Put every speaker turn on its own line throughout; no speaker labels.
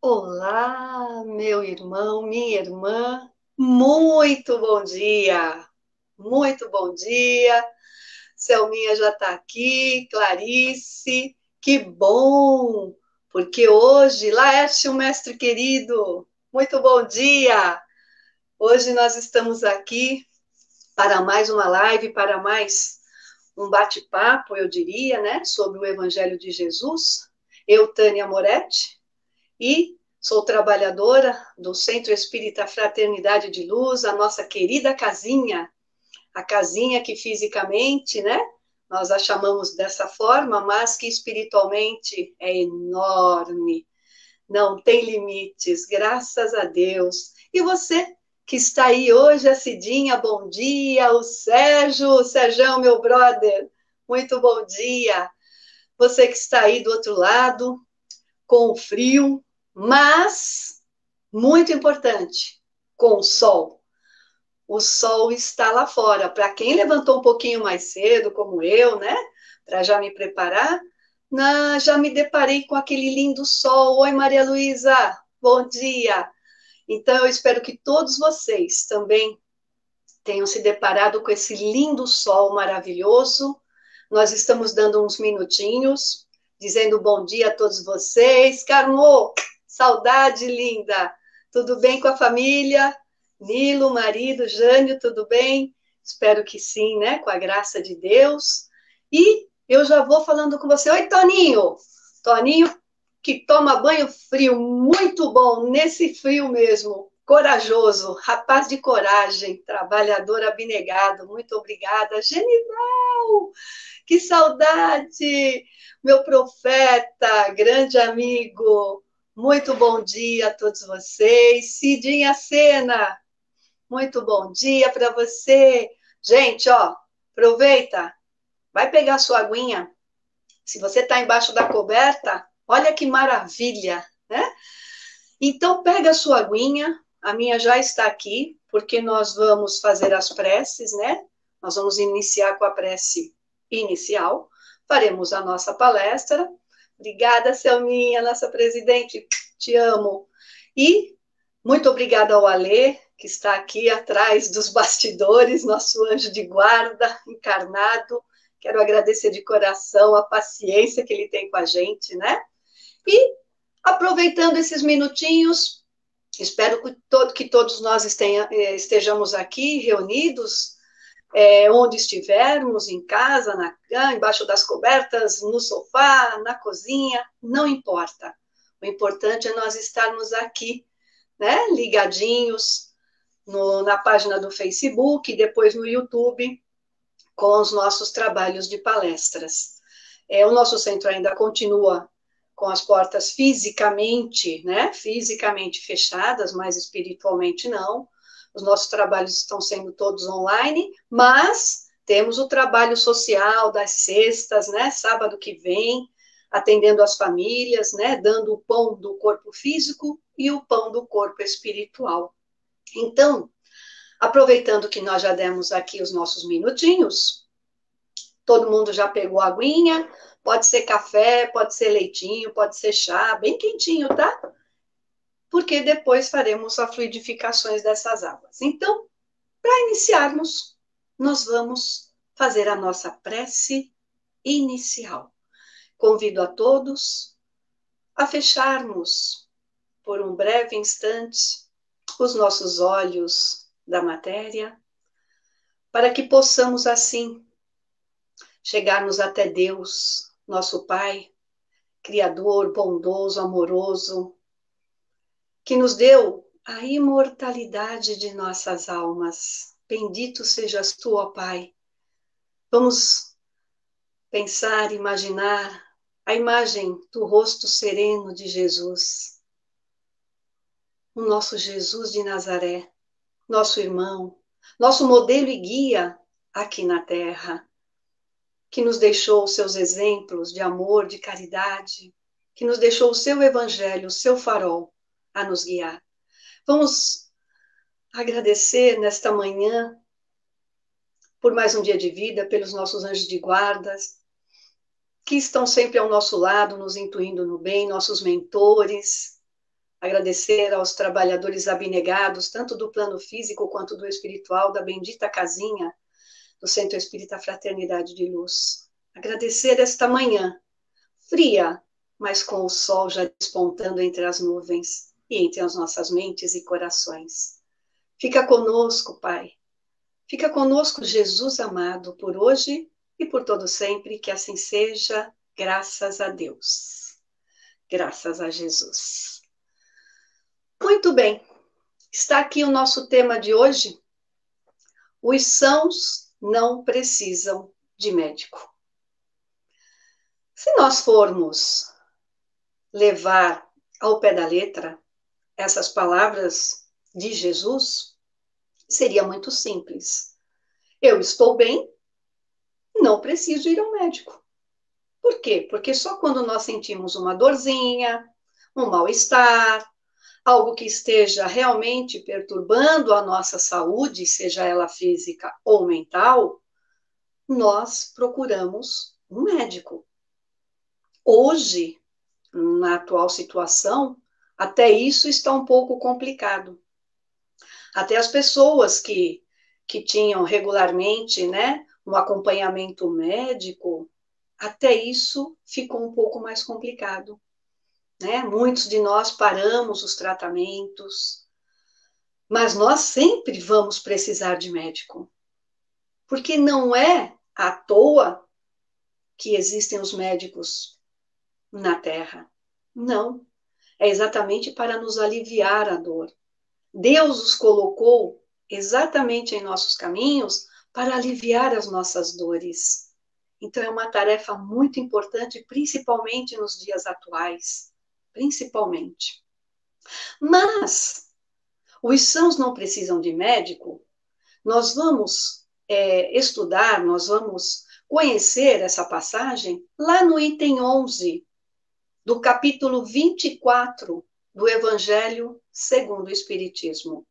Olá, meu irmão, minha irmã, muito bom dia, muito bom dia. Selminha já está aqui, Clarice, que bom, porque hoje, Laércio, mestre querido, muito bom dia. Hoje nós estamos aqui para mais uma live, para mais um bate-papo, eu diria, né, sobre o Evangelho de Jesus. Eu, Tânia Moretti, e sou trabalhadora do Centro Espírita Fraternidade de Luz, a nossa querida casinha, a casinha que fisicamente, né, nós a chamamos dessa forma, mas que espiritualmente é enorme, não tem limites, graças a Deus. E você que está aí hoje, a Cidinha, bom dia, o Sérgio, meu brother, muito bom dia. Você que está aí do outro lado, com o frio, mas, muito importante, com o sol. O sol está lá fora. Para quem levantou um pouquinho mais cedo, como eu, né? Para já me preparar, já me deparei com aquele lindo sol. Oi, Maria Luísa, bom dia. Então, eu espero que todos vocês também tenham se deparado com esse lindo sol maravilhoso. Nós estamos dando uns minutinhos, dizendo bom dia a todos vocês. Carmo, saudade linda. Tudo bem com a família? Nilo, marido, Jânio, tudo bem? Espero que sim, né? Com a graça de Deus. E eu já vou falando com você. Oi, Toninho. Toninho, que toma banho frio, muito bom, nesse frio mesmo. Corajoso, rapaz de coragem, trabalhador abnegado. Muito obrigada. Genival, que saudade! Meu profeta, grande amigo. Muito bom dia a todos vocês. Cidinha Sena, muito bom dia para você. Gente, ó, aproveita, vai pegar sua aguinha. Se você está embaixo da coberta, olha que maravilha, né? Então, pega a sua aguinha, a minha já está aqui, porque nós vamos fazer as preces, né? Nós vamos iniciar com a prece inicial, faremos a nossa palestra. Obrigada, Selminha, nossa presidente, te amo. E muito obrigada ao Alê, que está aqui atrás dos bastidores, nosso anjo de guarda encarnado. Quero agradecer de coração a paciência que ele tem com a gente, né? E aproveitando esses minutinhos, espero que todos nós estejamos aqui reunidos, onde estivermos, em casa, na cama, embaixo das cobertas, no sofá, na cozinha, não importa. O importante é nós estarmos aqui, né, ligadinhos na página do Facebook, e depois no YouTube, com os nossos trabalhos de palestras. O nosso centro ainda continua com as portas fisicamente, né, fisicamente fechadas, mas espiritualmente não. Os nossos trabalhos estão sendo todos online, mas temos o trabalho social das sextas, né, sábado que vem, atendendo as famílias, né, dando o pão do corpo físico e o pão do corpo espiritual. Então, aproveitando que nós já demos aqui os nossos minutinhos, todo mundo já pegou a aguinha, pode ser café, pode ser leitinho, pode ser chá, bem quentinho, tá? Porque depois faremos as fluidificações dessas águas. Então, para iniciarmos, nós vamos fazer a nossa prece inicial. Convido a todos a fecharmos por um breve instante os nossos olhos da matéria, para que possamos assim chegarmos até Deus, nosso Pai, Criador, bondoso, amoroso, que nos deu a imortalidade de nossas almas. Bendito sejas tu, ó Pai. Vamos pensar, imaginar a imagem do rosto sereno de Jesus, o nosso Jesus de Nazaré, nosso irmão, nosso modelo e guia aqui na Terra, que nos deixou os seus exemplos de amor, de caridade, que nos deixou o seu evangelho, o seu farol a nos guiar. Vamos agradecer nesta manhã por mais um dia de vida, pelos nossos anjos de guardas, que estão sempre ao nosso lado, nos intuindo no bem, nossos mentores, agradecer aos trabalhadores abnegados, tanto do plano físico quanto do espiritual, da bendita casinha do Centro Espírita Fraternidade de Luz. Agradecer esta manhã, fria, mas com o sol já despontando entre as nuvens e entre as nossas mentes e corações. Fica conosco, Pai. Fica conosco, Jesus amado, por hoje e por todo sempre, que assim seja, graças a Deus. Graças a Jesus. Muito bem, está aqui o nosso tema de hoje. Os sãos não precisam de médico. Se nós formos levar ao pé da letra essas palavras de Jesus, seria muito simples. Eu estou bem, não preciso ir ao médico. Por quê? Porque só quando nós sentimos uma dorzinha, um mal-estar, algo que esteja realmente perturbando a nossa saúde, seja ela física ou mental, nós procuramos um médico. Hoje, na atual situação, até isso está um pouco complicado. Até as pessoas que tinham regularmente, né, um acompanhamento médico, até isso ficou um pouco mais complicado. Né? Muitos de nós paramos os tratamentos, mas nós sempre vamos precisar de médico. Porque não é à toa que existem os médicos na Terra. Não. É exatamente para nos aliviar a dor. Deus os colocou exatamente em nossos caminhos para aliviar as nossas dores. Então é uma tarefa muito importante, principalmente nos dias atuais. Principalmente. Mas os sãos não precisam de médico. Nós vamos estudar, nós vamos conhecer essa passagem lá no item 11 do capítulo 24 do Evangelho segundo o Espiritismo.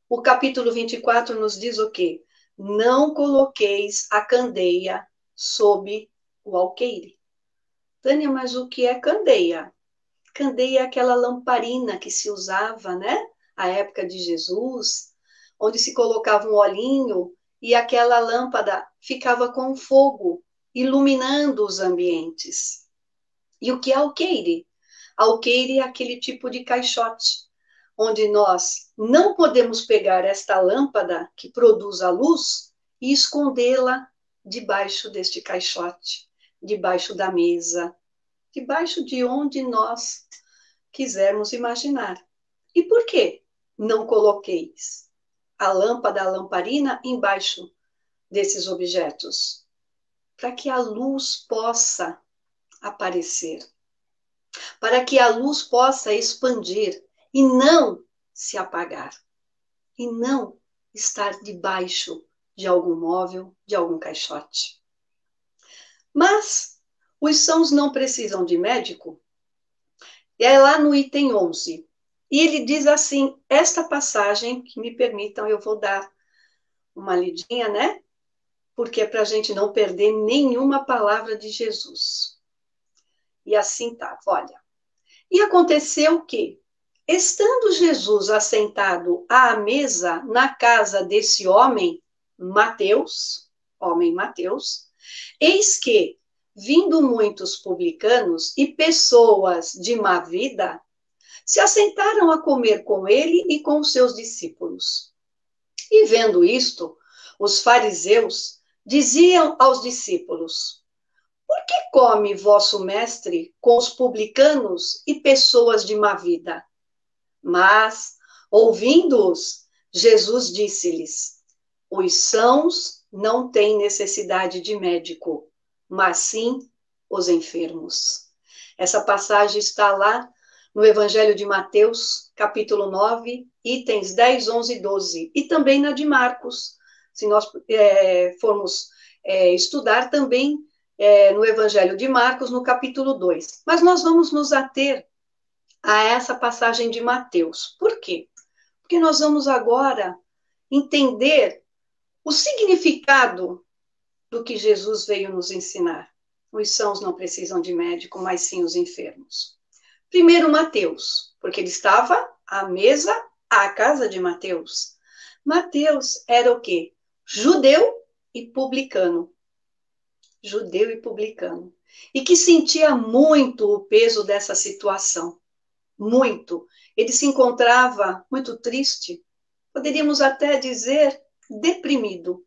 O capítulo 24 nos diz o quê? Não coloqueis a candeia sob o alqueire. Tânia, mas o que é candeia? Candeia é aquela lamparina que se usava, né? À época de Jesus, onde se colocava um olhinho e aquela lâmpada ficava com fogo, iluminando os ambientes. E o que é alqueire? Alqueire é aquele tipo de caixote, onde nós não podemos pegar esta lâmpada que produz a luz e escondê-la debaixo deste caixote, debaixo da mesa, debaixo de onde nós quisermos imaginar. E por que não coloqueis a lâmpada, a lamparina, embaixo desses objetos? Para que a luz possa aparecer, para que a luz possa expandir e não se apagar, e não estar debaixo de algum móvel, de algum caixote. Mas os sãos não precisam de médico. É lá no item 11. E ele diz assim, esta passagem, que me permitam, eu vou dar uma lidinha, né? Porque é para a gente não perder nenhuma palavra de Jesus. E assim tá, olha. E aconteceu que, estando Jesus assentado à mesa na casa desse homem Mateus, eis que, vindo muitos publicanos e pessoas de má vida, se assentaram a comer com ele e com os seus discípulos. E vendo isto, os fariseus diziam aos discípulos: por que come vosso mestre com os publicanos e pessoas de má vida? Mas, ouvindo-os, Jesus disse-lhes: os sãos não têm necessidade de médico, mas sim os enfermos. Essa passagem está lá no Evangelho de Mateus, capítulo 9, itens 10, 11 e 12, e também na de Marcos, se nós formos estudar também no Evangelho de Marcos, no capítulo 2. Mas nós vamos nos ater a essa passagem de Mateus. Por quê? Porque nós vamos agora entender o significado do que Jesus veio nos ensinar. Os sãos não precisam de médico, mas sim os enfermos. Primeiro Mateus, porque ele estava à mesa à casa de Mateus. Mateus era o quê? Judeu e publicano. Judeu e publicano. E que sentia muito o peso dessa situação. Muito. Ele se encontrava muito triste, poderíamos até dizer deprimido,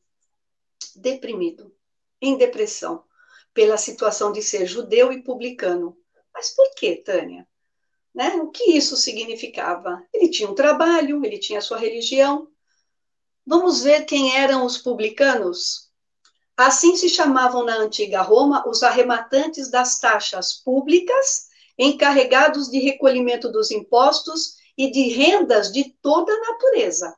deprimido, em depressão, pela situação de ser judeu e publicano. Mas por que, Tânia? Né? O que isso significava? Ele tinha um trabalho, ele tinha a sua religião. Vamos ver quem eram os publicanos? Assim se chamavam na antiga Roma os arrematantes das taxas públicas, encarregados de recolhimento dos impostos e de rendas de toda a natureza.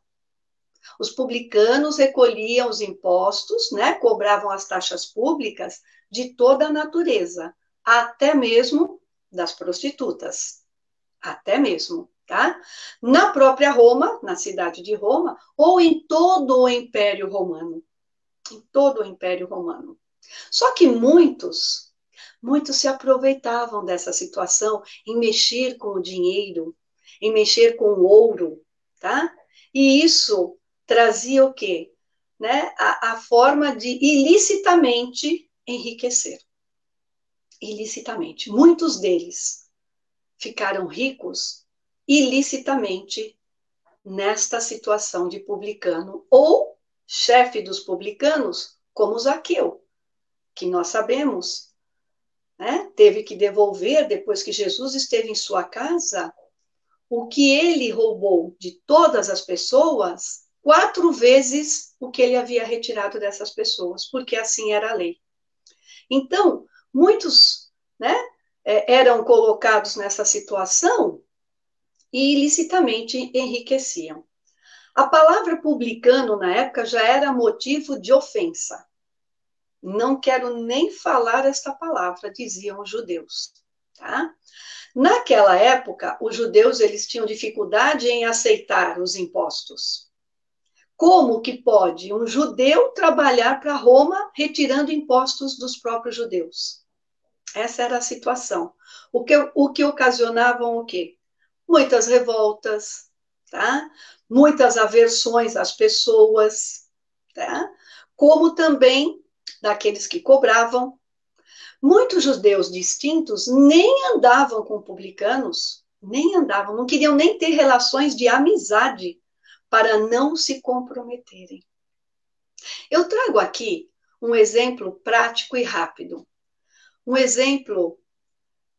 Os publicanos recolhiam os impostos, né, cobravam as taxas públicas de toda a natureza, até mesmo das prostitutas, até mesmo, tá? Na própria Roma, na cidade de Roma, ou em todo o Império Romano, em todo o Império Romano. Só que muitos se aproveitavam dessa situação em mexer com o dinheiro, em mexer com o ouro, tá? E isso trazia o quê? Né? A forma de ilicitamente enriquecer. Ilicitamente. Muitos deles ficaram ricos ilicitamente nesta situação de publicano ou chefe dos publicanos, como Zaqueu, que nós sabemos, né? Teve que devolver, depois que Jesus esteve em sua casa, o que ele roubou de todas as pessoas, 4 vezes o que ele havia retirado dessas pessoas, porque assim era a lei. Então, muitos, né, eram colocados nessa situação e ilicitamente enriqueciam. A palavra publicano, na época, já era motivo de ofensa. Não quero nem falar esta palavra, diziam os judeus. Tá? Naquela época, os judeus eles tinham dificuldade em aceitar os impostos. Como que pode um judeu trabalhar para Roma retirando impostos dos próprios judeus? Essa era a situação. O que ocasionavam o quê? Muitas revoltas, tá? Muitas aversões às pessoas, tá? Como também daqueles que cobravam. Muitos judeus distintos nem andavam com publicanos, nem andavam, não queriam nem ter relações de amizade para não se comprometerem. Eu trago aqui um exemplo prático e rápido. Um exemplo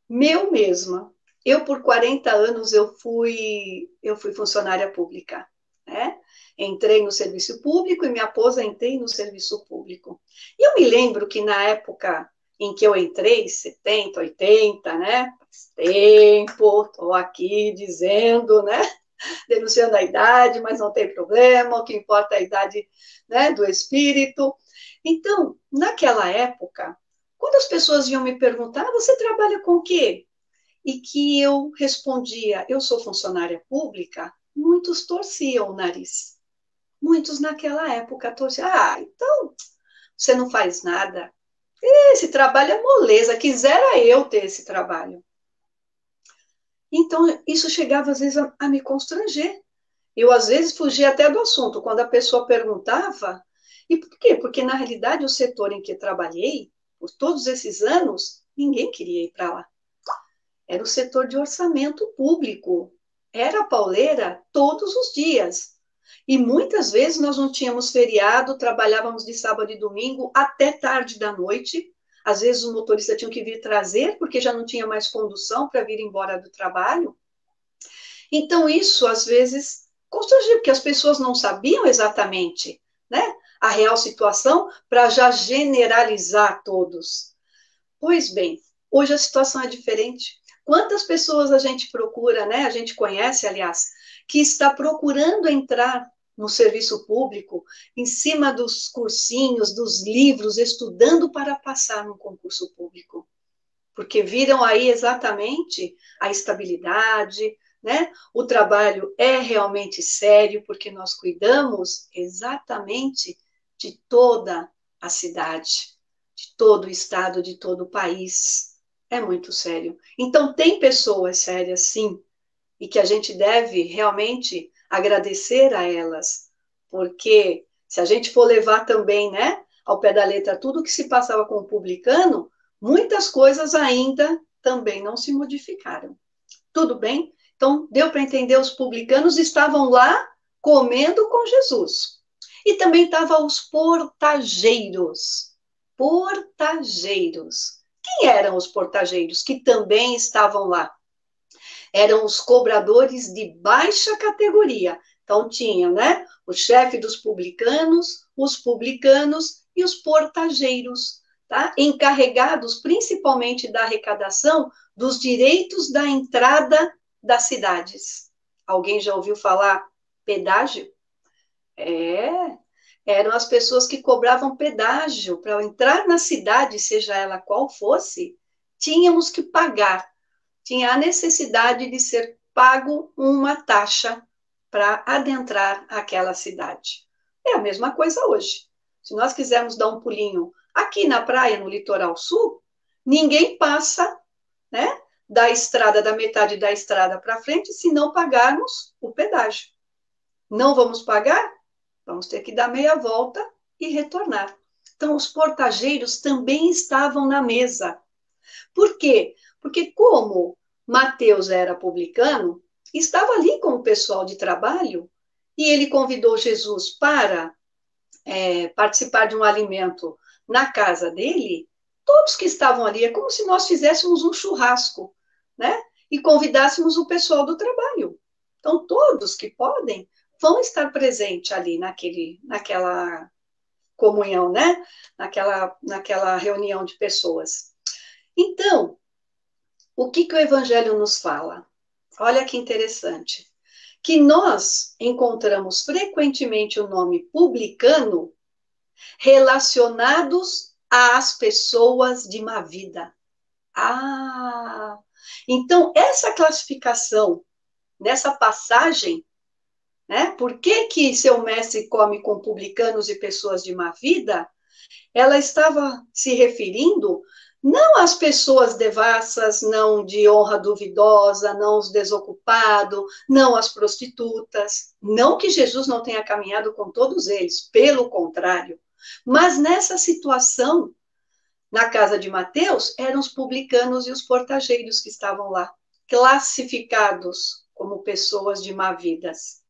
meu mesma. Eu, por 40 anos, eu fui funcionária pública, né? Entrei no serviço público e me aposentei no serviço público. E eu me lembro que na época em que eu entrei, 70, 80, né? Faz tempo, estou aqui dizendo, né? Denunciando a idade, mas não tem problema, o que importa é a idade, né, do espírito. Então, naquela época, quando as pessoas iam me perguntar, você trabalha com o quê? E que eu respondia, eu sou funcionária pública, muitos torciam o nariz. Muitos naquela época torciam, então você não faz nada. Esse trabalho é moleza, quisera eu ter esse trabalho. Então, isso chegava às vezes a me constranger. Eu, às vezes, fugia até do assunto, quando a pessoa perguntava. E por quê? Porque, na realidade, o setor em que trabalhei, por todos esses anos, ninguém queria ir para lá. Era o setor de orçamento público. Era a pauleira todos os dias. E muitas vezes nós não tínhamos feriado, trabalhávamos de sábado e domingo até tarde da noite. Às vezes o motorista tinha que vir trazer, porque já não tinha mais condução para vir embora do trabalho. Então, isso, às vezes, constrangia, porque as pessoas não sabiam exatamente, né, a real situação para já generalizar todos. Pois bem, hoje a situação é diferente. Quantas pessoas a gente procura, né, a gente conhece, aliás, que está procurando entrar no serviço público, em cima dos cursinhos, dos livros, estudando para passar no concurso público. Porque viram aí exatamente a estabilidade, né? O trabalho é realmente sério, porque nós cuidamos exatamente de toda a cidade, de todo o estado, de todo o país. É muito sério. Então, tem pessoas sérias, sim, e que a gente deve realmente agradecer a elas, porque se a gente for levar também, né, ao pé da letra tudo que se passava com o publicano, muitas coisas ainda também não se modificaram. Tudo bem? Então, deu para entender, os publicanos estavam lá comendo com Jesus. E também estavam os portageiros. Portageiros. Quem eram os portageiros que também estavam lá? Eram os cobradores de baixa categoria. Então, tinha, né, o chefe dos publicanos, os publicanos e os portageiros, tá? Encarregados principalmente da arrecadação dos direitos da entrada das cidades. Alguém já ouviu falar pedágio? É, eram as pessoas que cobravam pedágio para entrar na cidade, seja ela qual fosse, tínhamos que pagar. Tinha a necessidade de ser pago uma taxa para adentrar aquela cidade. É a mesma coisa hoje. Se nós quisermos dar um pulinho aqui na praia, no litoral sul, ninguém passa, né, da estrada, da metade da estrada para frente, se não pagarmos o pedágio. Não vamos pagar? Vamos ter que dar meia volta e retornar. Então, os portageiros também estavam na mesa. Por quê? Porque como Mateus era publicano, estava ali com o pessoal de trabalho e ele convidou Jesus para participar de um alimento na casa dele. Todos que estavam ali, é como se nós fizéssemos um churrasco, né? E convidássemos o pessoal do trabalho. Então, todos que podem vão estar presentes ali naquela comunhão, né? Naquela reunião de pessoas. Então, o que o Evangelho nos fala? Olha que interessante. Que nós encontramos frequentemente o nome publicano relacionados às pessoas de má vida. Ah, então essa classificação, nessa passagem, né? Por que seu mestre come com publicanos e pessoas de má vida? Ela estava se referindo não às pessoas devassas, não de honra duvidosa, não os desocupados, não às prostitutas. Não que Jesus não tenha caminhado com todos eles, pelo contrário. Mas nessa situação, na casa de Mateus, eram os publicanos e os portageiros que estavam lá, classificados como pessoas de má vidas.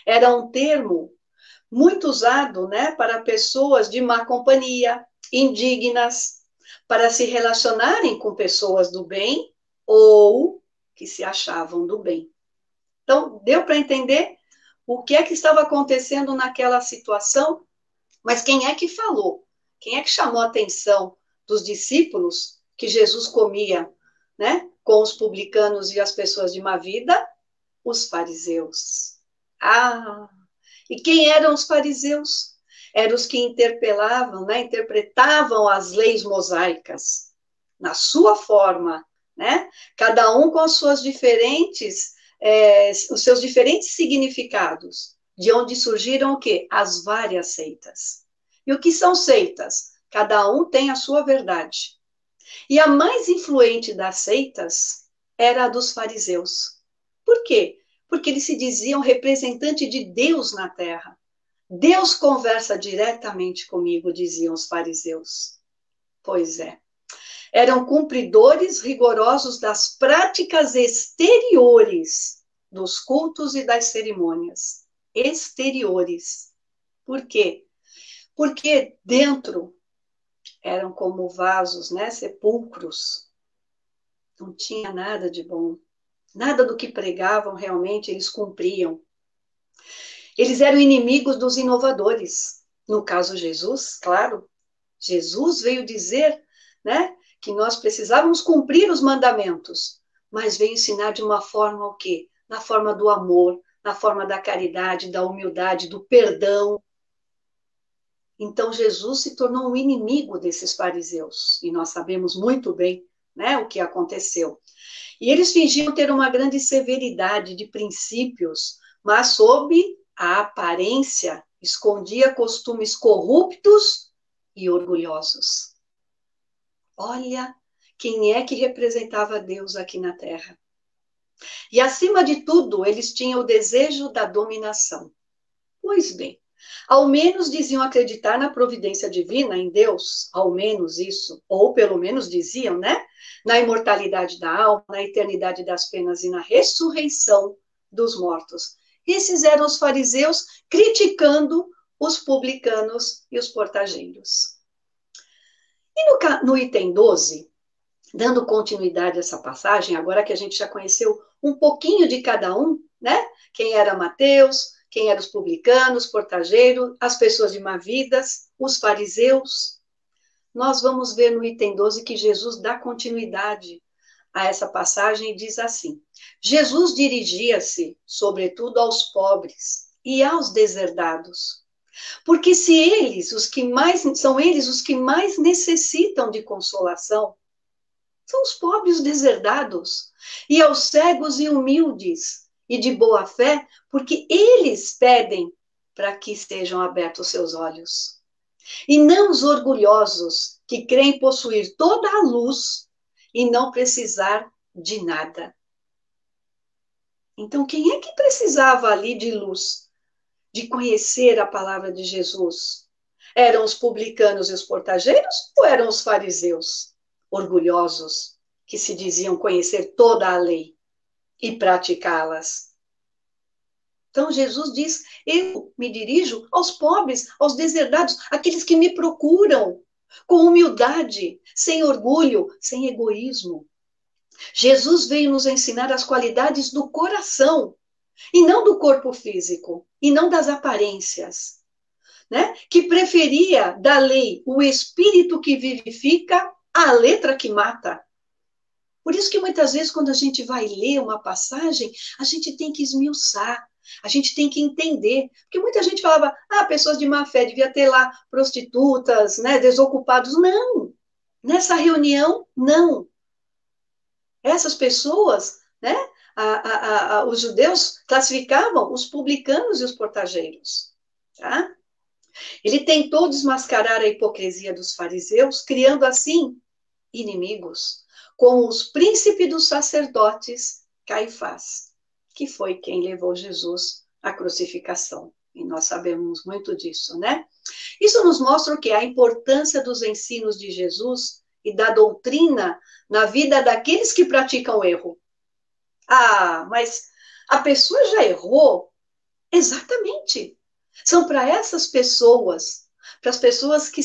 Era um termo muito usado, né, para pessoas de má companhia, indignas, para se relacionarem com pessoas do bem ou que se achavam do bem. Então, deu para entender o que é que estava acontecendo naquela situação? Mas quem é que falou? Quem é que chamou a atenção dos discípulos que Jesus comia, né, com os publicanos e as pessoas de má vida? Os fariseus. Ah, e quem eram os fariseus? Eram os que interpelavam, né, interpretavam as leis mosaicas na sua forma, né? Cada um com as suas diferentes, os seus diferentes significados, de onde surgiram o quê? As várias seitas. E o que são seitas? Cada um tem a sua verdade. E a mais influente das seitas era a dos fariseus. Por quê? Porque eles se diziam representante de Deus na terra. Deus conversa diretamente comigo, diziam os fariseus. Pois é. Eram cumpridores rigorosos das práticas exteriores dos cultos e das cerimônias. Exteriores. Por quê? Porque dentro eram como vasos, né, sepulcros. Não tinha nada de bom. Nada do que pregavam realmente eles cumpriam. Eles eram inimigos dos inovadores. No caso Jesus, claro. Jesus veio dizer, né, que nós precisávamos cumprir os mandamentos, mas veio ensinar de uma forma o quê? Na forma do amor, na forma da caridade, da humildade, do perdão. Então Jesus se tornou um inimigo desses fariseus, e nós sabemos muito bem, né, o que aconteceu. E eles fingiam ter uma grande severidade de princípios, mas sob a aparência escondia costumes corruptos e orgulhosos. Olha quem é que representava Deus aqui na Terra. E, acima de tudo, eles tinham o desejo da dominação. Pois bem, ao menos diziam acreditar na providência divina, em Deus, ao menos isso, ou pelo menos diziam, né? Na imortalidade da alma, na eternidade das penas e na ressurreição dos mortos. Esses eram os fariseus criticando os publicanos e os portageiros. E no item 12, dando continuidade a essa passagem, agora que a gente já conheceu um pouquinho de cada um, né? Quem era Mateus, quem eram os publicanos, portageiros, as pessoas de má vidas, os fariseus. Nós vamos ver no item 12 que Jesus dá continuidade a essa passagem e diz assim: Jesus dirigia-se, sobretudo, aos pobres e aos deserdados, porque se eles, são eles os que mais necessitam de consolação, são os pobres deserdados, e aos cegos e humildes, e de boa fé, porque eles pedem para que sejam abertos seus olhos. E não os orgulhosos, que creem possuir toda a luz e não precisar de nada. Então, quem é que precisava ali de luz, de conhecer a palavra de Jesus? Eram os publicanos e os portageiros ou eram os fariseus, orgulhosos, que se diziam conhecer toda a lei e praticá-las? Então Jesus diz: eu me dirijo aos pobres, aos deserdados, aqueles que me procuram com humildade, sem orgulho, sem egoísmo. Jesus veio nos ensinar as qualidades do coração e não do corpo físico, e não das aparências, né? Que preferia da lei o espírito que vivifica à letra que mata. Por isso que muitas vezes, quando a gente vai ler uma passagem, a gente tem que esmiuçar, a gente tem que entender. Porque muita gente falava, pessoas de má fé, devia ter lá prostitutas, né, desocupados. Não, nessa reunião, não. Essas pessoas, né, os judeus classificavam os publicanos e os portageiros. Tá? Ele tentou desmascarar a hipocrisia dos fariseus, criando assim inimigos, como os príncipes dos sacerdotes, Caifás, que foi quem levou Jesus à crucificação. E nós sabemos muito disso, né? Isso nos mostra o que? A importância dos ensinos de Jesus e da doutrina na vida daqueles que praticam o erro. Mas a pessoa já errou? Exatamente. São para essas pessoas, para as pessoas que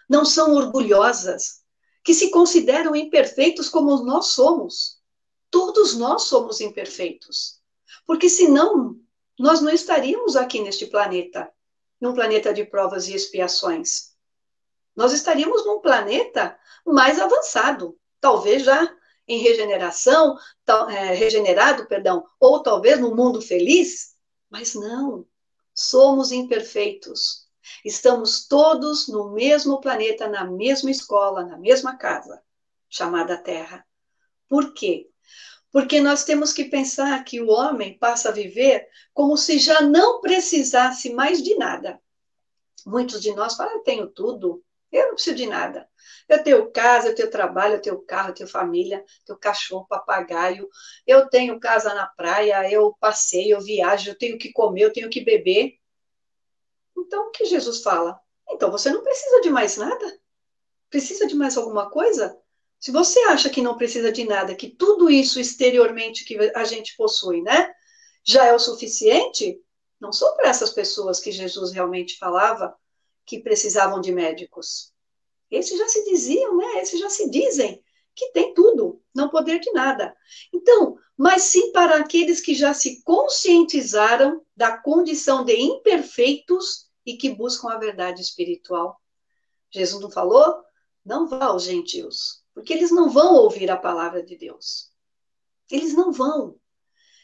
não são orgulhosas, que se consideram imperfeitos como nós somos. Todos nós somos imperfeitos. Porque senão, nós não estaríamos aqui neste planeta, num planeta de provas e expiações. Nós estaríamos num planeta mais avançado, talvez já em regenerado, ou talvez no mundo feliz, mas não, somos imperfeitos. Estamos todos no mesmo planeta, na mesma escola, na mesma casa, chamada Terra. Por quê? Porque nós temos que pensar que o homem passa a viver como se já não precisasse mais de nada. Muitos de nós falam, eu tenho tudo, eu não preciso de nada. Eu tenho casa, eu tenho trabalho, eu tenho carro, eu tenho família, eu tenho cachorro, papagaio, eu tenho casa na praia, eu passeio, eu viajo, eu tenho que comer, eu tenho que beber. Então, o que Jesus fala? Então, você não precisa de mais nada? Precisa de mais alguma coisa? Se você acha que não precisa de nada, que tudo isso exteriormente que a gente possui, né, já é o suficiente, não são para essas pessoas que Jesus realmente falava que precisavam de médicos. Esses já se diziam, né? Esses já se dizem que tem tudo, não poder de nada. Então, mas sim para aqueles que já se conscientizaram da condição de imperfeitos e que buscam a verdade espiritual. Jesus não falou? Não vá aos gentios, porque eles não vão ouvir a palavra de Deus. Eles não vão.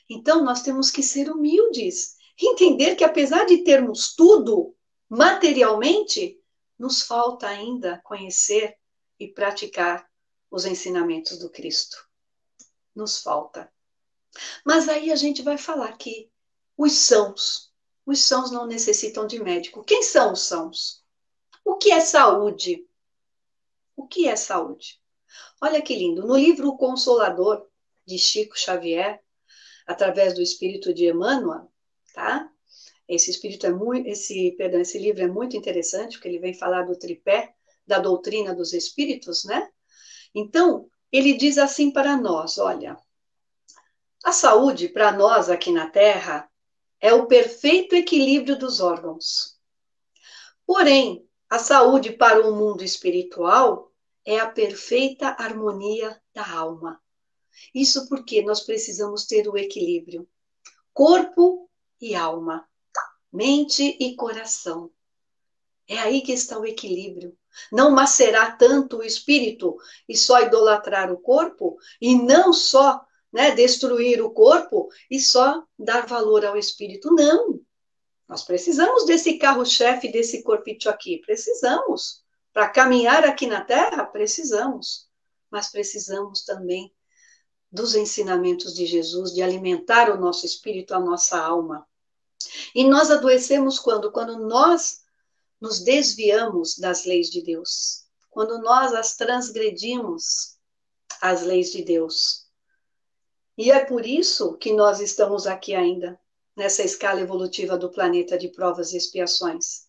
Então, nós temos que ser humildes, entender que apesar de termos tudo materialmente, nos falta ainda conhecer e praticar os ensinamentos do Cristo. Nos falta. Mas aí a gente vai falar que os sãos não necessitam de médico. Quem são os sãos? O que é saúde? O que é saúde? Olha que lindo. No livro O Consolador, de Chico Xavier, através do espírito de Emmanuel, tá? Esse livro é muito interessante, porque ele vem falar do tripé, da doutrina dos espíritos, né? Então, ele diz assim para nós, olha, a saúde para nós aqui na Terra é o perfeito equilíbrio dos órgãos. Porém, a saúde para o mundo espiritual é a perfeita harmonia da alma. Isso porque nós precisamos ter o equilíbrio, corpo e alma, mente e coração. É aí que está o equilíbrio. Não macerar tanto o espírito e só idolatrar o corpo, e não só, né, destruir o corpo e só dar valor ao espírito. Não. Nós precisamos desse carro-chefe, desse corpício aqui. Precisamos. Para caminhar aqui na Terra, precisamos. Mas precisamos também dos ensinamentos de Jesus, de alimentar o nosso espírito, a nossa alma. E nós adoecemos quando? Quando nós nos desviamos das leis de Deus. Quando nós as transgredimos, as leis de Deus. E é por isso que nós estamos aqui ainda, nessa escala evolutiva do planeta de provas e expiações.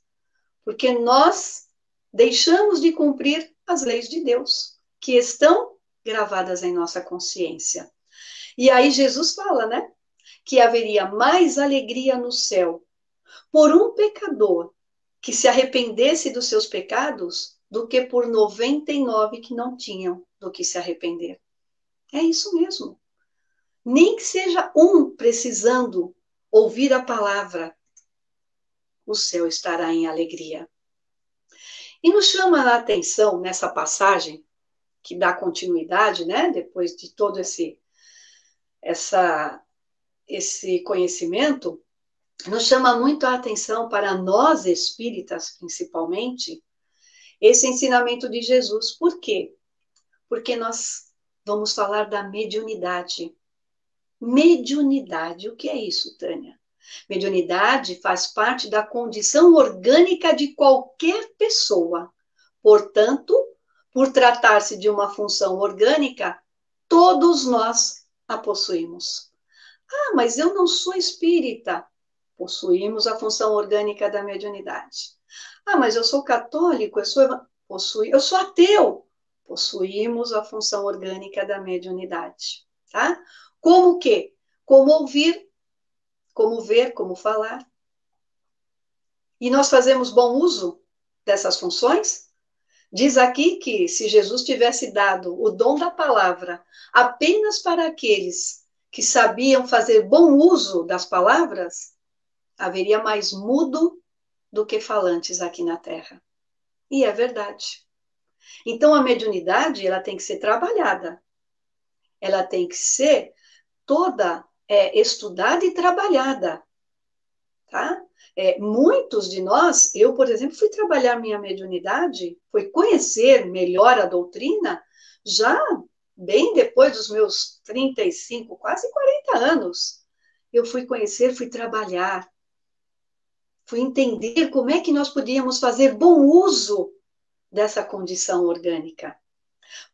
Porque nós deixamos de cumprir as leis de Deus, que estão gravadas em nossa consciência. E aí Jesus fala, né? Que haveria mais alegria no céu por um pecador que se arrependesse dos seus pecados do que por 99 que não tinham do que se arrepender. É isso mesmo. Nem que seja um precisando ouvir a palavra, o céu estará em alegria. E nos chama a atenção nessa passagem, que dá continuidade, né? Depois de todo esse conhecimento, nos chama muito a atenção para nós espíritas, principalmente, esse ensinamento de Jesus. Por quê? Porque nós vamos falar da mediunidade. Mediunidade, o que é isso, Tânia? Mediunidade faz parte da condição orgânica de qualquer pessoa. Portanto, por tratar-se de uma função orgânica, todos nós a possuímos. Ah, mas eu não sou espírita. Possuímos a função orgânica da mediunidade. Ah, mas eu sou católico, eu sou ateu. Possuímos a função orgânica da mediunidade, tá? Como o quê? Como ouvir, como ver, como falar. E nós fazemos bom uso dessas funções? Diz aqui que se Jesus tivesse dado o dom da palavra apenas para aqueles que sabiam fazer bom uso das palavras, haveria mais mudo do que falantes aqui na Terra. E é verdade. Então, a mediunidade, ela tem que ser trabalhada. Ela tem que ser toda estudada e trabalhada. Tá? Muitos de nós, eu, por exemplo, fui trabalhar minha mediunidade, fui conhecer melhor a doutrina, já bem depois dos meus 35, quase 40 anos. Eu fui conhecer, fui trabalhar, fui entender como é que nós podíamos fazer bom uso dessa condição orgânica.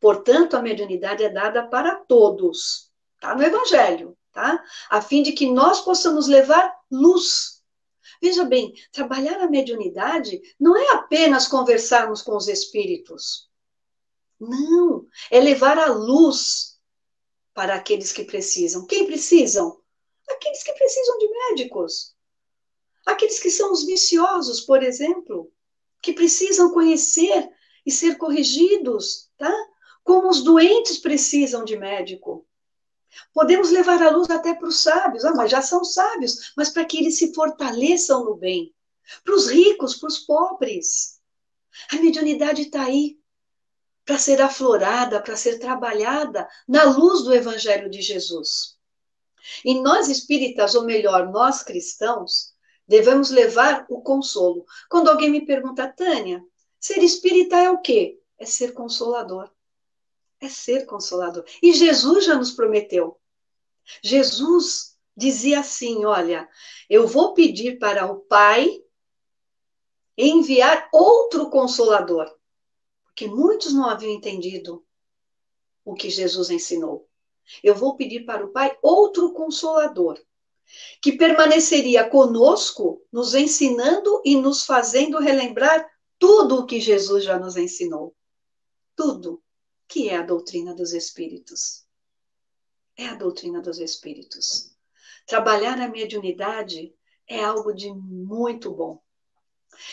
Portanto, a mediunidade é dada para todos, tá? No Evangelho, tá? A fim de que nós possamos levar luz. Veja bem, trabalhar a mediunidade não é apenas conversarmos com os espíritos. Não, é levar a luz para aqueles que precisam. Quem precisam? Aqueles que precisam de médicos. Aqueles que são os viciosos, por exemplo, que precisam conhecer e ser corrigidos, tá? Como os doentes precisam de médico. Podemos levar a luz até para os sábios, mas já são sábios, mas para que eles se fortaleçam no bem. Para os ricos, para os pobres. A mediunidade está aí para ser aflorada, para ser trabalhada na luz do Evangelho de Jesus. E nós espíritas, ou melhor, nós cristãos, devemos levar o consolo. Quando alguém me pergunta, Tânia, ser espírita é o quê? É ser consolador. É ser consolador. E Jesus já nos prometeu. Jesus dizia assim, olha, eu vou pedir para o Pai enviar outro consolador. Porque muitos não haviam entendido o que Jesus ensinou. Eu vou pedir para o Pai outro consolador, que permaneceria conosco, nos ensinando e nos fazendo relembrar tudo o que Jesus já nos ensinou. Tudo, que é a doutrina dos Espíritos. É a doutrina dos Espíritos. Trabalhar a mediunidade é algo de muito bom.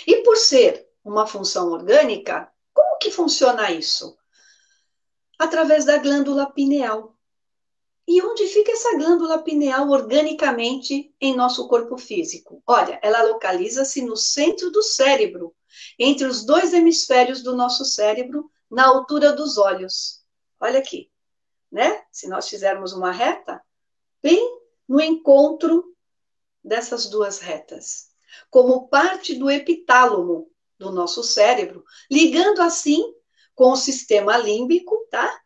E por ser uma função orgânica, como que funciona isso? Através da glândula pineal. E onde fica essa glândula pineal organicamente em nosso corpo físico? Olha, ela localiza-se no centro do cérebro, entre os dois hemisférios do nosso cérebro, na altura dos olhos. Olha aqui, né? Se nós fizermos uma reta, bem no encontro dessas duas retas, como parte do epitálamo do nosso cérebro, ligando assim com o sistema límbico, tá?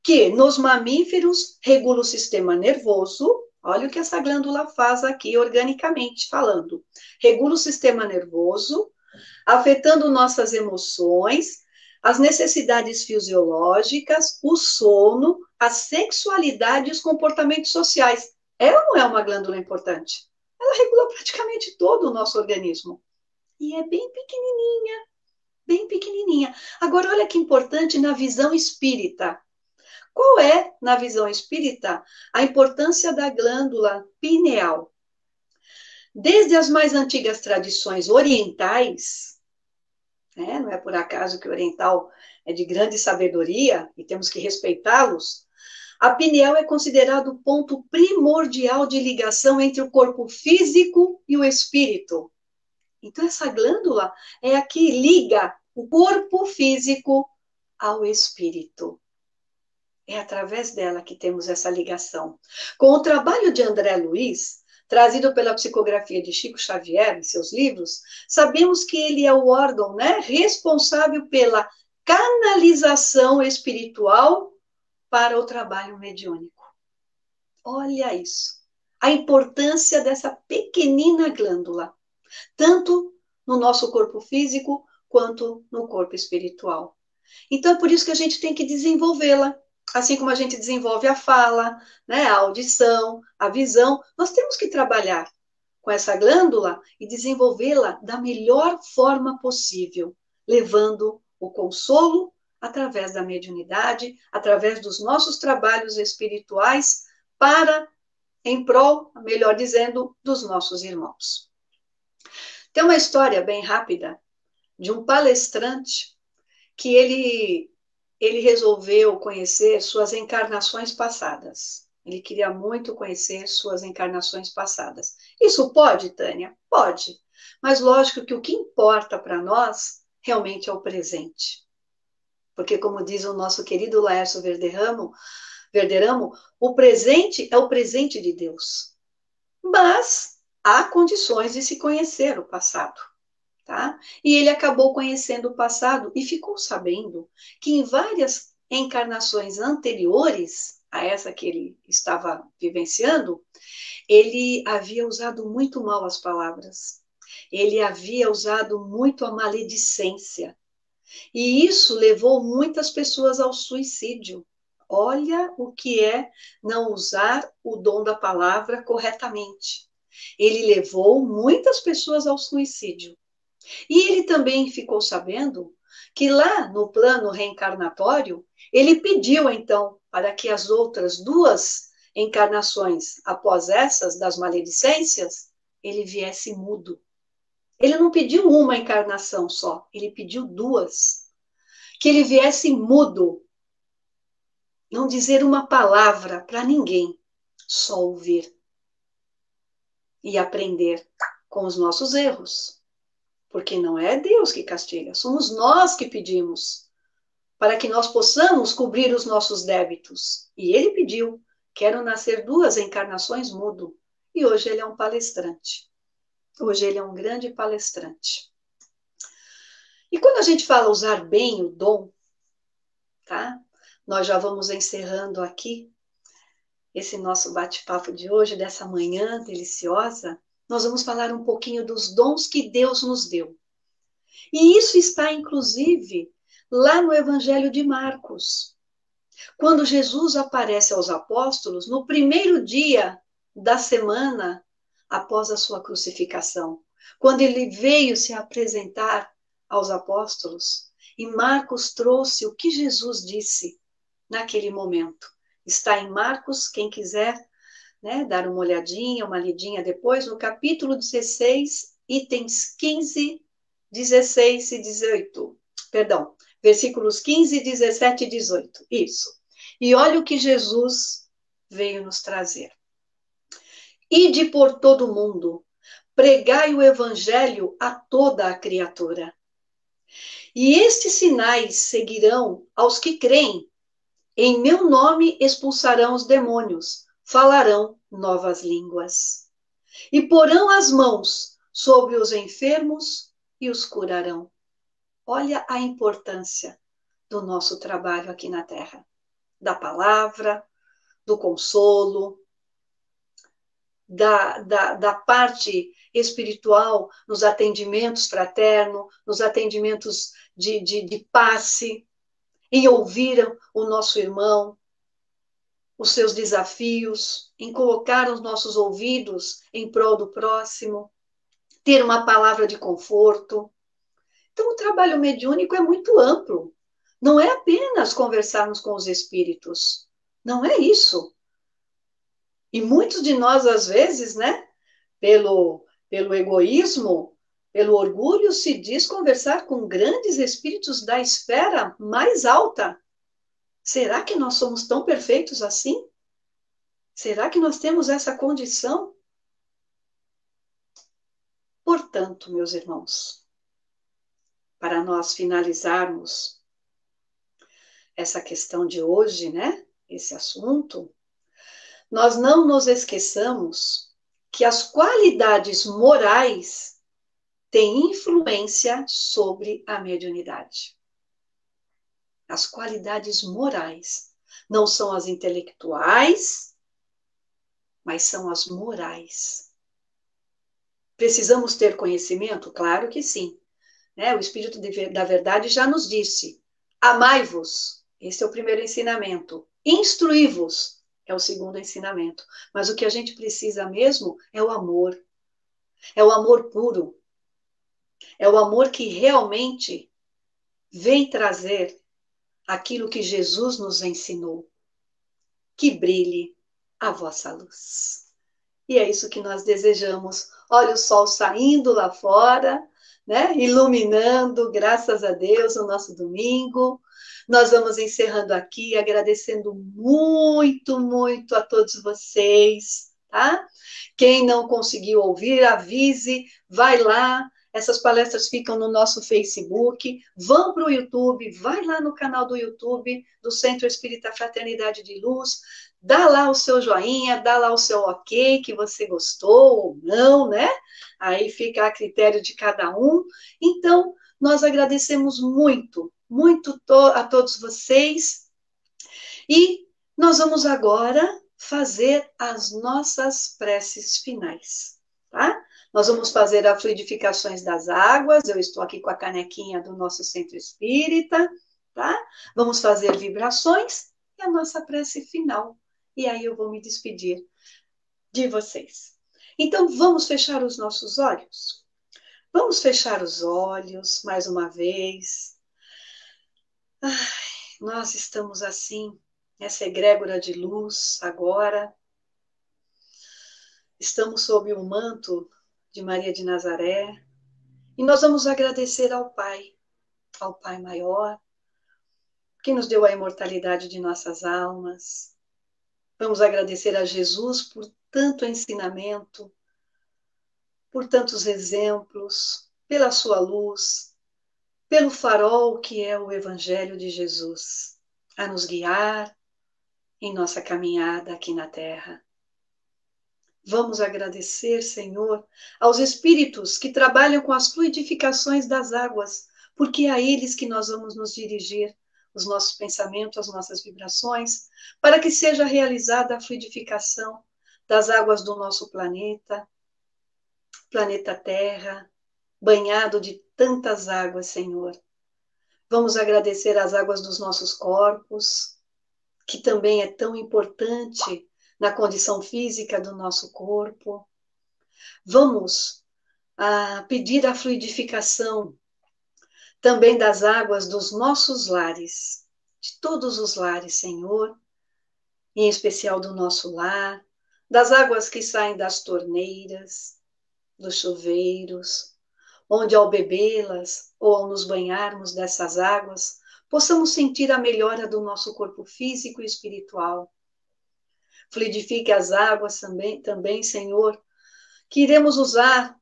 Que nos mamíferos regula o sistema nervoso. Olha o que essa glândula faz aqui organicamente falando. Regula o sistema nervoso, afetando nossas emoções, as necessidades fisiológicas, o sono, a sexualidade e os comportamentos sociais. É ou não é uma glândula importante? Ela regula praticamente todo o nosso organismo. E é bem pequenininha, bem pequenininha. Agora, olha que importante na visão espírita. Qual é, na visão espírita, a importância da glândula pineal? Desde as mais antigas tradições orientais, né, não é por acaso que o oriental é de grande sabedoria e temos que respeitá-los, a pineal é considerado o ponto primordial de ligação entre o corpo físico e o espírito. Então, essa glândula é a que liga o corpo físico ao espírito. É através dela que temos essa ligação. Com o trabalho de André Luiz, trazido pela psicografia de Chico Xavier em seus livros, sabemos que ele é o órgão, né, responsável pela canalização espiritual para o trabalho mediúnico. Olha isso. A importância dessa pequenina glândula, tanto no nosso corpo físico quanto no corpo espiritual. Então, é por isso que a gente tem que desenvolvê-la. Assim como a gente desenvolve a fala, né, a audição, a visão, nós temos que trabalhar com essa glândula e desenvolvê-la da melhor forma possível, levando o consolo através da mediunidade, através dos nossos trabalhos espirituais, para, em prol, melhor dizendo, dos nossos irmãos. Tem uma história bem rápida de um palestrante que ele resolveu conhecer suas encarnações passadas. Ele queria muito conhecer suas encarnações passadas. Isso pode, Tânia? Pode. Mas lógico que o que importa para nós realmente é o presente. Porque, como diz o nosso querido Laércio Verderamo, o presente é o presente de Deus. Mas há condições de se conhecer o passado. Tá? E ele acabou conhecendo o passado e ficou sabendo que em várias encarnações anteriores a essa que ele estava vivenciando, ele havia usado muito mal as palavras. Ele havia usado muito a maledicência. E isso levou muitas pessoas ao suicídio. Olha o que é não usar o dom da palavra corretamente. Ele levou muitas pessoas ao suicídio. E ele também ficou sabendo que lá no plano reencarnatório, ele pediu então para que as outras duas encarnações, após essas das maledicências, ele viesse mudo. Ele não pediu uma encarnação só, ele pediu duas. Que ele viesse mudo, não dizer uma palavra para ninguém, só ouvir e aprender com os nossos erros. Porque não é Deus que castiga, somos nós que pedimos, para que nós possamos cobrir os nossos débitos. E ele pediu, quero nascer duas encarnações mudo. E hoje ele é um palestrante. Hoje ele é um grande palestrante. E quando a gente fala usar bem o dom, tá? Nós já vamos encerrando aqui esse nosso bate-papo de hoje, dessa manhã deliciosa. Nós vamos falar um pouquinho dos dons que Deus nos deu. E isso está, inclusive, lá no Evangelho de Marcos. Quando Jesus aparece aos apóstolos no primeiro dia da semana após a sua crucificação, quando ele veio se apresentar aos apóstolos, e Marcos trouxe o que Jesus disse naquele momento. Está em Marcos, quem quiser, né, dar uma olhadinha, uma lidinha depois, no capítulo 16, itens 15, 16 e 18. Perdão, versículos 15, 17 e 18. Isso. E olha o que Jesus veio nos trazer. Ide por todo o mundo, pregai o evangelho a toda a criatura. E estes sinais seguirão aos que creem. Em meu nome expulsarão os demônios, falarão novas línguas. E porão as mãos sobre os enfermos e os curarão. Olha a importância do nosso trabalho aqui na Terra. Da palavra, do consolo, da parte espiritual nos atendimentos fraternos, nos atendimentos de passe, em ouvir o nosso irmão, os seus desafios, em colocar os nossos ouvidos em prol do próximo, ter uma palavra de conforto. Então, o trabalho mediúnico é muito amplo. Não é apenas conversarmos com os espíritos. Não é isso. E muitos de nós, às vezes, né, pelo egoísmo, pelo orgulho, se diz conversar com grandes espíritos da esfera mais alta. Será que nós somos tão perfeitos assim? Será que nós temos essa condição? Portanto, meus irmãos, para nós finalizarmos essa questão de hoje, né? Esse assunto, nós não nos esqueçamos que as qualidades morais têm influência sobre a mediunidade. As qualidades morais não são as intelectuais, mas são as morais. Precisamos ter conhecimento? Claro que sim. Né? O Espírito da Verdade já nos disse: amai-vos, esse é o primeiro ensinamento. Instruí-vos, é o segundo ensinamento. Mas o que a gente precisa mesmo é o amor. É o amor puro. É o amor que realmente vem trazer aquilo que Jesus nos ensinou. Que brilhe a vossa luz. E é isso que nós desejamos. Olha o sol saindo lá fora, né? Iluminando, graças a Deus, o nosso domingo. Nós vamos encerrando aqui, agradecendo muito, muito a todos vocês, tá? Quem não conseguiu ouvir, avise, vai lá. Essas palestras ficam no nosso Facebook. Vão para o YouTube, vai lá no canal do YouTube do Centro Espírita Fraternidade de Luz. Dá lá o seu joinha, dá lá o seu ok, que você gostou ou não, né? Aí fica a critério de cada um. Então, nós agradecemos muito, muito a todos vocês. E nós vamos agora fazer as nossas preces finais, tá? Nós vamos fazer as fluidificações das águas. Eu estou aqui com a canequinha do nosso Centro Espírita, tá? Vamos fazer vibrações e a nossa prece final. E aí eu vou me despedir de vocês. Então, vamos fechar os nossos olhos? Vamos fechar os olhos mais uma vez. Ai, nós estamos assim, nessa egrégora de luz agora. Estamos sob o manto de Maria de Nazaré. E nós vamos agradecer ao Pai Maior, que nos deu a imortalidade de nossas almas. Vamos agradecer a Jesus por tanto ensinamento, por tantos exemplos, pela sua luz, pelo farol que é o Evangelho de Jesus, a nos guiar em nossa caminhada aqui na Terra. Vamos agradecer, Senhor, aos espíritos que trabalham com as fluidificações das águas, porque é a eles que nós vamos nos dirigir, os nossos pensamentos, as nossas vibrações, para que seja realizada a fluidificação das águas do nosso planeta Terra, banhado de tantas águas, Senhor. Vamos agradecer as águas dos nossos corpos, que também é tão importante na condição física do nosso corpo. Vamos pedir a fluidificação também das águas dos nossos lares, de todos os lares, Senhor, em especial do nosso lar, das águas que saem das torneiras, dos chuveiros, onde ao bebê-las ou ao nos banharmos dessas águas, possamos sentir a melhora do nosso corpo físico e espiritual. Fluidifique as águas também, Senhor, que iremos usar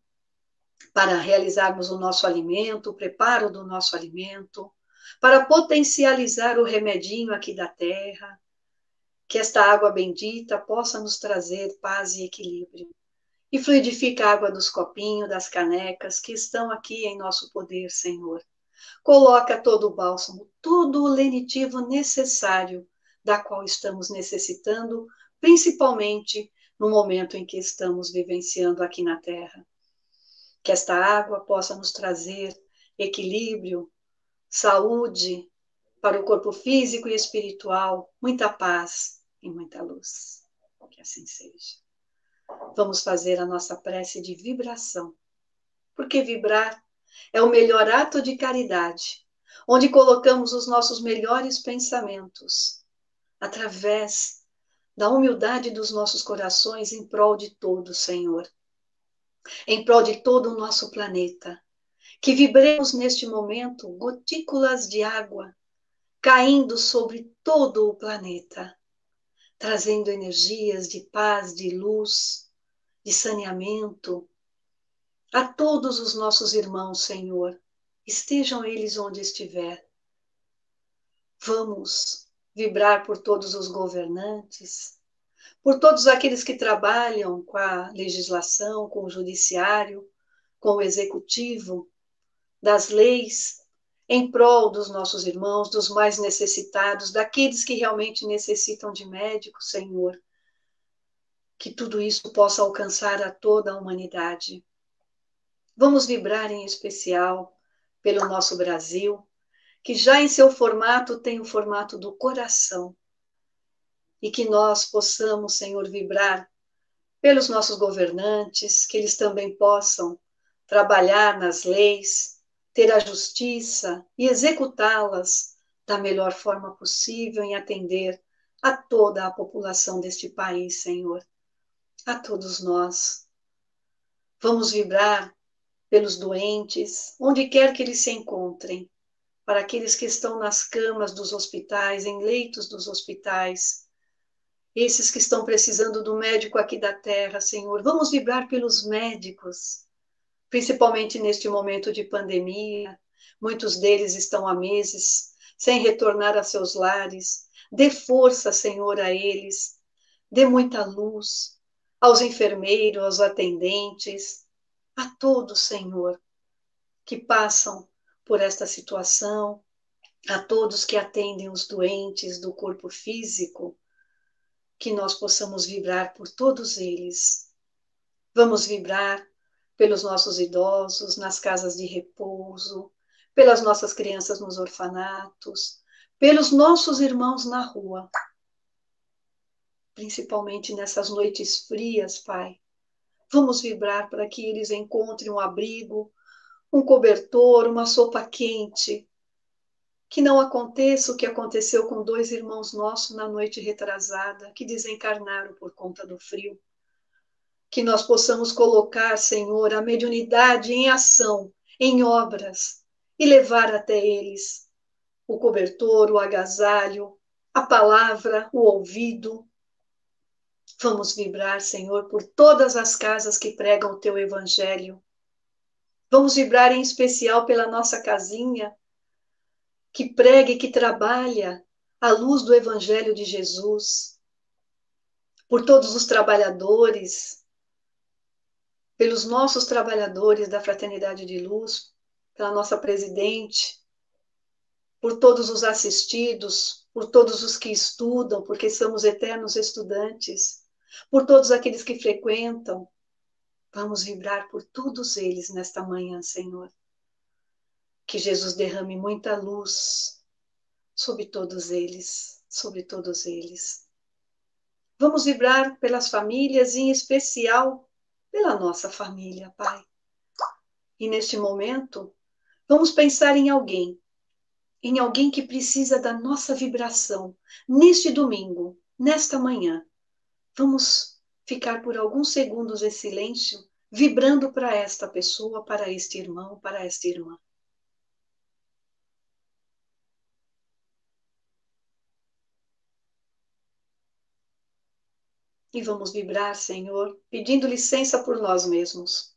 para realizarmos o nosso alimento, o preparo do nosso alimento, para potencializar o remedinho aqui da terra, que esta água bendita possa nos trazer paz e equilíbrio. E fluidifica a água dos copinhos, das canecas que estão aqui em nosso poder, Senhor. Coloca todo o bálsamo, todo o lenitivo necessário, da qual estamos necessitando, principalmente no momento em que estamos vivenciando aqui na Terra. Que esta água possa nos trazer equilíbrio, saúde para o corpo físico e espiritual, muita paz e muita luz. Que assim seja. Vamos fazer a nossa prece de vibração, porque vibrar é o melhor ato de caridade, onde colocamos os nossos melhores pensamentos, através da humildade dos nossos corações em prol de todos, Senhor, em prol de todo o nosso planeta. Que vibremos neste momento gotículas de água caindo sobre todo o planeta, trazendo energias de paz, de luz, de saneamento a todos os nossos irmãos, Senhor, estejam eles onde estiver. Vamos vibrar por todos os governantes, por todos aqueles que trabalham com a legislação, com o judiciário, com o executivo, das leis, em prol dos nossos irmãos, dos mais necessitados, daqueles que realmente necessitam de médicos, Senhor. Que tudo isso possa alcançar a toda a humanidade. Vamos vibrar em especial pelo nosso Brasil, que já em seu formato tem o formato do coração. E que nós possamos, Senhor, vibrar pelos nossos governantes, que eles também possam trabalhar nas leis, ter a justiça e executá-las da melhor forma possível em atender a toda a população deste país, Senhor, a todos nós. Vamos vibrar pelos doentes, onde quer que eles se encontrem, para aqueles que estão nas camas dos hospitais, em leitos dos hospitais, esses que estão precisando do médico aqui da terra, Senhor. Vamos vibrar pelos médicos, principalmente neste momento de pandemia. Muitos deles estão há meses sem retornar a seus lares. Dê força, Senhor, a eles. Dê muita luz aos enfermeiros, aos atendentes, a todos, Senhor, que passam por esta situação, a todos que atendem os doentes do corpo físico, que nós possamos vibrar por todos eles. Vamos vibrar pelos nossos idosos nas casas de repouso, pelas nossas crianças nos orfanatos, pelos nossos irmãos na rua, principalmente nessas noites frias, Pai. Vamos vibrar para que eles encontrem um abrigo, um cobertor, uma sopa quente. Que não aconteça o que aconteceu com 2 irmãos nossos na noite retrasada, que desencarnaram por conta do frio. Que nós possamos colocar, Senhor, a mediunidade em ação, em obras, e levar até eles o cobertor, o agasalho, a palavra, o ouvido. Vamos vibrar, Senhor, por todas as casas que pregam o teu evangelho. Vamos vibrar em especial pela nossa casinha, que prega e que trabalha à luz do evangelho de Jesus. Por todos os trabalhadores, pelos nossos trabalhadores da Fraternidade de Luz, pela nossa presidente, por todos os assistidos, por todos os que estudam, porque somos eternos estudantes, por todos aqueles que frequentam. Vamos vibrar por todos eles nesta manhã, Senhor. Que Jesus derrame muita luz sobre todos eles. sobre todos eles. Vamos vibrar pelas famílias, em especial pela nossa família, Pai. E neste momento, vamos pensar em alguém que precisa da nossa vibração, neste domingo, nesta manhã. Vamos ficar por alguns segundos em silêncio, vibrando para esta pessoa, para este irmão, para esta irmã. E vamos vibrar, Senhor, pedindo licença por nós mesmos,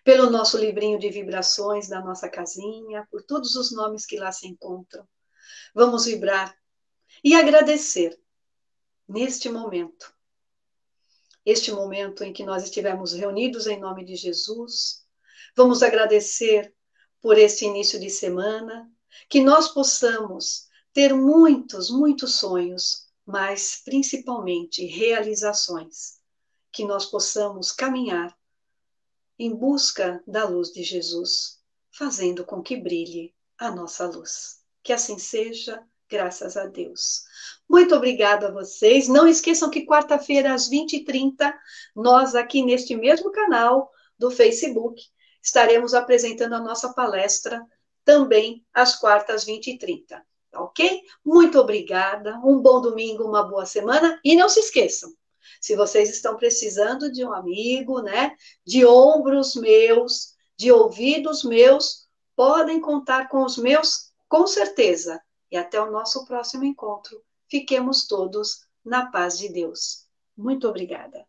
pelo nosso livrinho de vibrações da nossa casinha, por todos os nomes que lá se encontram. Vamos vibrar e agradecer neste momento, este momento em que nós estivemos reunidos em nome de Jesus. Vamos agradecer por este início de semana, que nós possamos ter muitos, muitos sonhos, mas principalmente realizações, que nós possamos caminhar em busca da luz de Jesus, fazendo com que brilhe a nossa luz. Que assim seja, graças a Deus. Muito obrigada a vocês. Não esqueçam que quarta-feira, às 20h30, nós aqui neste mesmo canal do Facebook, estaremos apresentando a nossa palestra também às quartas, 20h30. Ok? Muito obrigada. Um bom domingo, uma boa semana. E não se esqueçam, se vocês estão precisando de um amigo, né, de ombros meus, de ouvidos meus, podem contar com os meus, com certeza. E até o nosso próximo encontro. Fiquemos todos na paz de Deus. Muito obrigada.